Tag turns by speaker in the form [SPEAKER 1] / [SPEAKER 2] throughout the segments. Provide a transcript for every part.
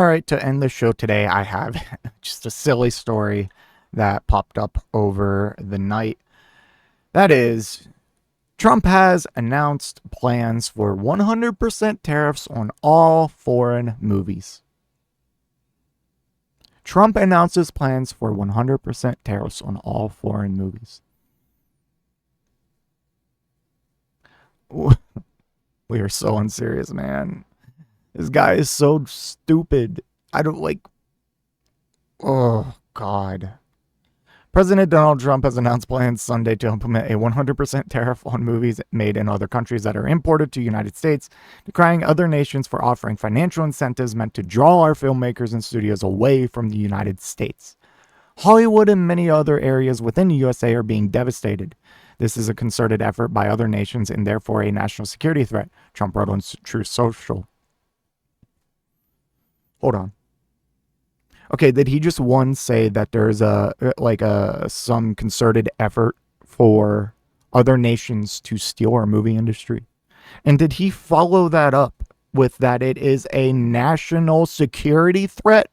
[SPEAKER 1] All right, to end the show today, I have just a silly story that popped up over the night. That is, Trump has announced plans for 100% tariffs on all foreign movies. Trump announces plans for 100% tariffs on all foreign movies. We are so unserious, man. This guy is so stupid. I don't like. Oh, God. President Donald Trump has announced plans Sunday to implement a 100% tariff on movies made in other countries that are imported to the United States, decrying other nations for offering financial incentives meant to draw our filmmakers and studios away from the United States. Hollywood and many other areas within the USA are being devastated. This is a concerted effort by other nations and therefore a national security threat, Trump wrote on Truth Social. Hold on. Okay, did he just once say that there's some concerted effort for other nations to steal our movie industry? And did he follow that up with that it is a national security threat?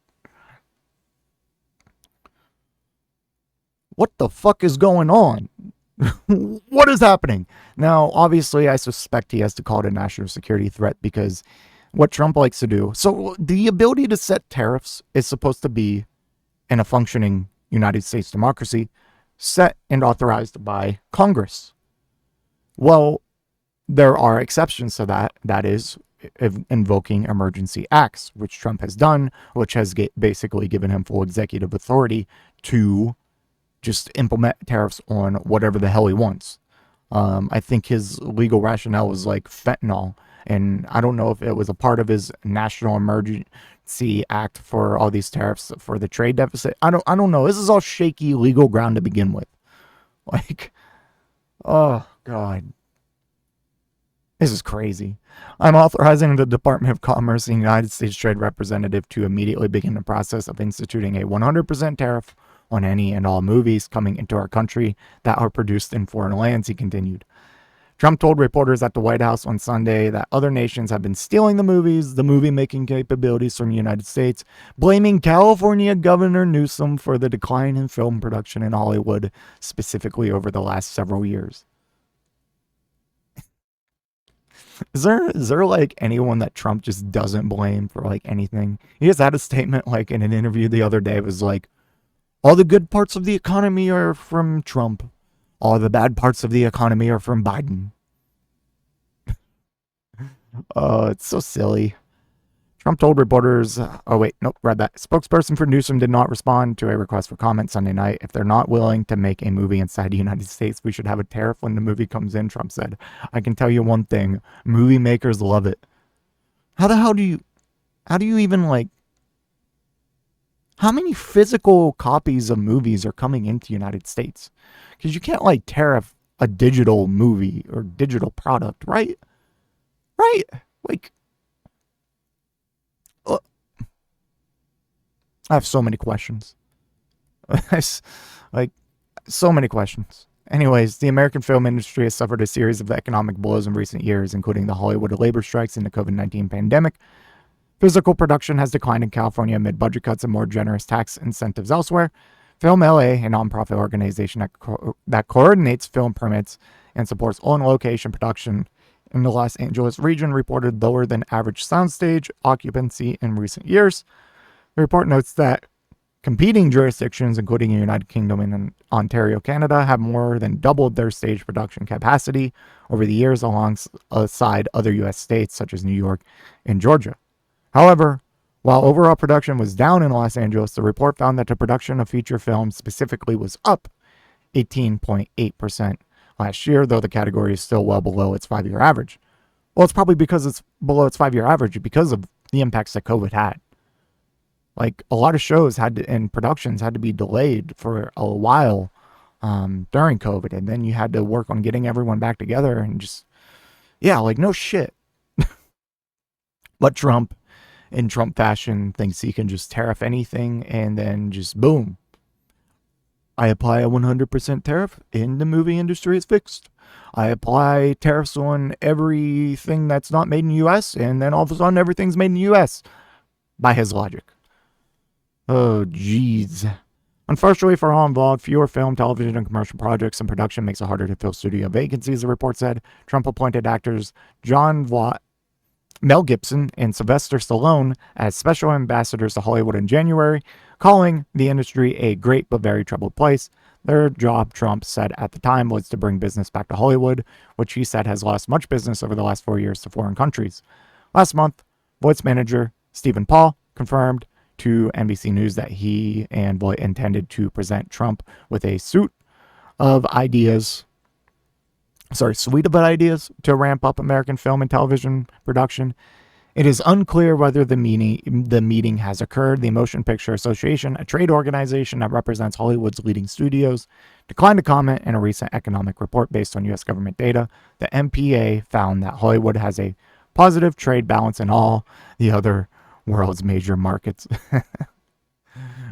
[SPEAKER 1] What the fuck is going on? What is happening? Now, obviously, I suspect he has to call it a national security threat because what Trump likes to do. So the ability to set tariffs is supposed to be in a functioning United States democracy, set and authorized by Congress. Well, there are exceptions to that. That is invoking emergency acts, which Trump has done, which has basically given him full executive authority to just implement tariffs on whatever the hell he wants. I think his legal rationale was like fentanyl. And I don't know if it was a part of his national emergency act for all these tariffs for the trade deficit. I don't know. This is all shaky legal ground to begin with. Like, oh God. This is crazy. I'm authorizing the Department of Commerce and United States Trade Representative to immediately begin the process of instituting a 100% tariff on any and all movies coming into our country that are produced in foreign lands, he continued. Trump told reporters at the White House on Sunday that other nations have been stealing the movie-making capabilities from the United States, blaming California Governor Newsom for the decline in film production in Hollywood, specifically over the last several years. Is there like anyone that Trump just doesn't blame for like anything? He just had a statement like in an interview the other day. It was like, all the good parts of the economy are from Trump. All the bad parts of the economy are from Biden. It's so silly. Trump told reporters, read that. Spokesperson for Newsom did not respond to a request for comment Sunday night. If they're not willing to make a movie inside the United States, we should have a tariff when the movie comes in, Trump said. I can tell you one thing, movie makers love it. How the hell do you even like, how many physical copies of movies are coming into the United States? Because you can't like tariff a digital movie or digital product, right? Right? Like, I have so many questions. Like, so many questions. Anyways, the American film industry has suffered a series of economic blows in recent years, including the Hollywood labor strikes and the COVID-19 pandemic. Physical production has declined in California amid budget cuts and more generous tax incentives elsewhere. Film LA, a nonprofit organization that coordinates film permits and supports on-location production in the Los Angeles region, reported lower than average soundstage occupancy in recent years. The report notes that competing jurisdictions, including the United Kingdom and Ontario, Canada, have more than doubled their stage production capacity over the years alongside other U.S. states such as New York and Georgia. However, while overall production was down in Los Angeles, the report found that the production of feature films specifically was up 18.8% last year, though the category is still well below its 5-year average. Well, it's probably because it's below its 5-year average because of the impacts that COVID had. Like, a lot of shows and productions had to be delayed for a while during COVID, and then you had to work on getting everyone back together and just, no shit. But Trump, in Trump fashion, thinks he can just tariff anything and then just boom. I apply a 100% tariff and the movie industry is fixed. I apply tariffs on everything that's not made in the U.S. and then all of a sudden everything's made in the U.S. by his logic. Oh, jeez. Unfortunately for all involved, fewer film, television, and commercial projects in production makes it harder to fill studio vacancies, the report said. Trump appointed actors Jon Voight, Mel Gibson, and Sylvester Stallone as special ambassadors to Hollywood in January, calling the industry a great but very troubled place. Their job, Trump said at the time, was to bring business back to Hollywood, which he said has lost much business over the last 4 years to foreign countries. Last month, Voight's manager, Stephen Paul, confirmed to NBC News that he and Voight intended to present Trump with a suite of ideas to ramp up American film and television production. It is unclear whether the meeting has occurred. The Motion Picture Association, a trade organization that represents Hollywood's leading studios, declined to comment in a recent economic report based on U.S. government data. The MPA found that Hollywood has a positive trade balance in all the other world's major markets.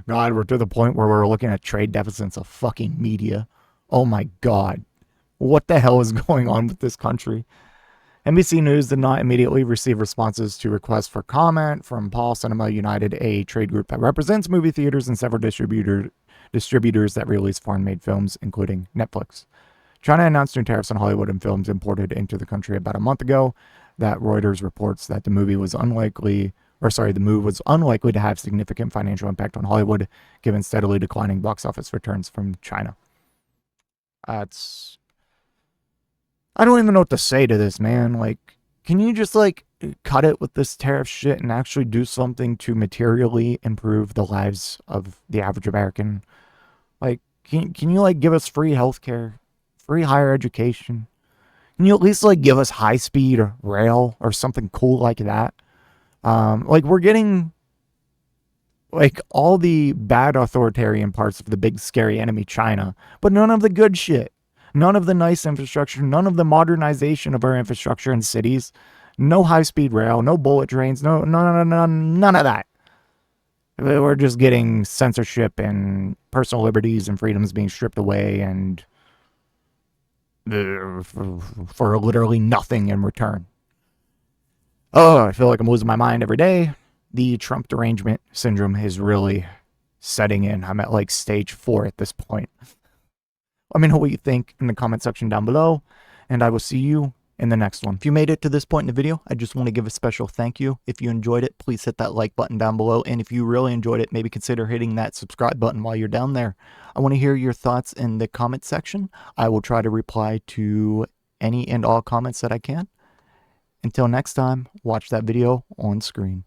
[SPEAKER 1] God, we're to the point where we're looking at trade deficits of fucking media. Oh my God. What the hell is going on with this country? NBC News did not immediately receive responses to requests for comment from Paul Cinema United, a trade group that represents movie theaters and several distributors that release foreign-made films, including Netflix. China announced new tariffs on Hollywood and films imported into the country about a month ago. That Reuters reports that the move was unlikely to have significant financial impact on Hollywood, given steadily declining box office returns from China. I don't even know what to say to this, man. Like, can you just, cut it with this tariff shit and actually do something to materially improve the lives of the average American? Like, can you, give us free healthcare, free higher education? Can you at least, give us high-speed rail or something cool like that? We're getting, all the bad authoritarian parts of the big scary enemy China, but none of the good shit. None of the nice infrastructure, none of the modernization of our infrastructure in cities, no high-speed rail, no bullet trains, none of that. We're just getting censorship and personal liberties and freedoms being stripped away and for literally nothing in return. Oh, I feel like I'm losing my mind every day. The Trump derangement syndrome is really setting in. I'm at stage 4 at this point. Let me know what you think in the comment section down below, and I will see you in the next one. If you made it to this point in the video, I just want to give a special thank you. If you enjoyed it, please hit that like button down below, and if you really enjoyed it, maybe consider hitting that subscribe button while you're down there. I want to hear your thoughts in the comment section. I will try to reply to any and all comments that I can. Until next time, watch that video on screen.